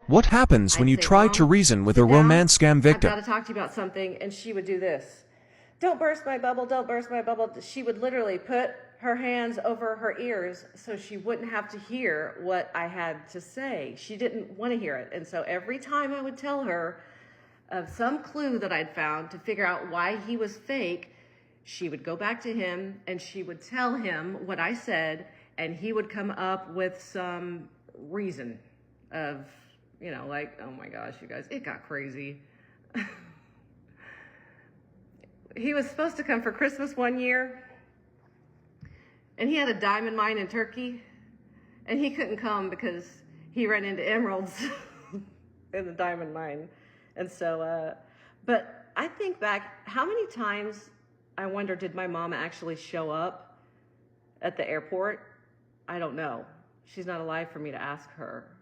What happens when I'd you say, try to Mom, reason with sit a down. romance scam I've victim? got to talk to you about something. And she would do this. Don't burst my bubble, don't burst my bubble. She would literally put her hands over her ears so she wouldn't have to hear what I had to say. She didn't want to hear it. And so every time I would tell her of some clue that I'd found to figure out why he was fake, she would go back to him and she would tell him what I said, and he would come up with some reason of, like, oh my gosh, you guys, it got crazy. He was supposed to come for Christmas one year, and he had a diamond mine in Turkey, and he couldn't come because he ran into emeralds in the diamond mine. And so, but I think back, how many times, I wonder, did my mom actually show up at the airport? I don't know. She's not alive for me to ask her.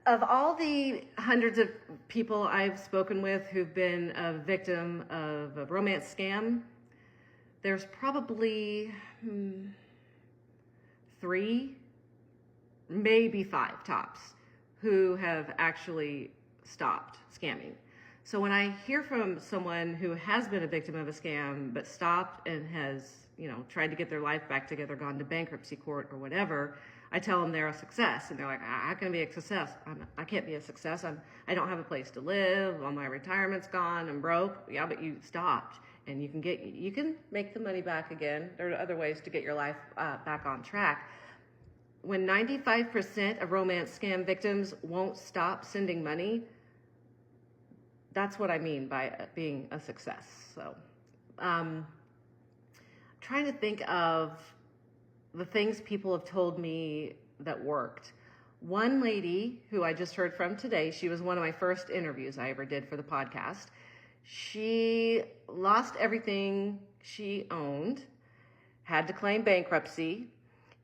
Of all the hundreds of people I've spoken with who've been a victim of a romance scam, there's probably 3, maybe 5 tops, who have actually stopped scamming. So when I hear from someone who has been a victim of a scam but stopped and has, tried to get their life back together, gone to bankruptcy court or whatever, I tell them they're a success, and they're like, "How can I be a success? I can't be a success. I don't have a place to live. All my retirement's gone. I'm broke." Yeah, but you stopped, and you can make the money back again. There are other ways to get your life back on track. When 95% of romance scam victims won't stop sending money, that's what I mean by being a success. So, trying to think of the things people have told me that worked. One lady who I just heard from today, she was one of my first interviews I ever did for the podcast. She lost everything she owned, had to claim bankruptcy.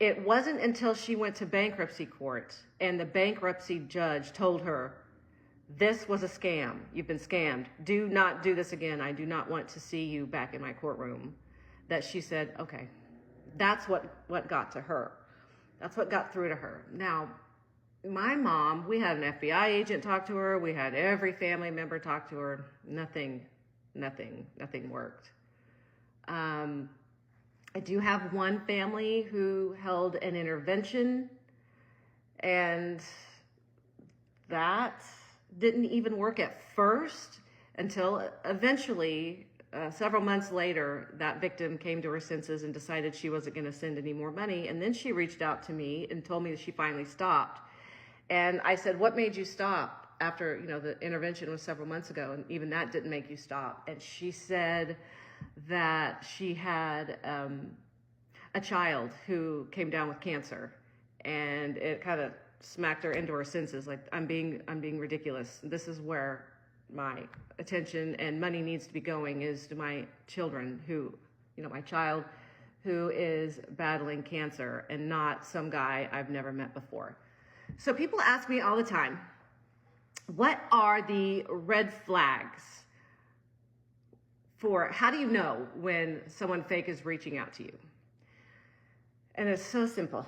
It wasn't until she went to bankruptcy court and the bankruptcy judge told her, "This was a scam. You've been scammed. Do not do this again. I do not want to see you back in my courtroom," that she said, okay. That's what got to her. That's what got through to her. Now, my mom, we had an FBI agent talk to her. We had every family member talk to her. Nothing worked. I do have one family who held an intervention, and that didn't even work at first until eventually, several months later, that victim came to her senses and decided she wasn't going to send any more money. And then she reached out to me and told me that she finally stopped. And I said, "What made you stop after, the intervention was several months ago, and even that didn't make you stop?" And she said that she had a child who came down with cancer, and it kind of smacked her into her senses, like, I'm being ridiculous. This is where my attention and money needs to be going, is to my children who, my child who is battling cancer, and not some guy I've never met before. So people ask me all the time, what are the red flags for, how do you know when someone fake is reaching out to you? And it's so simple.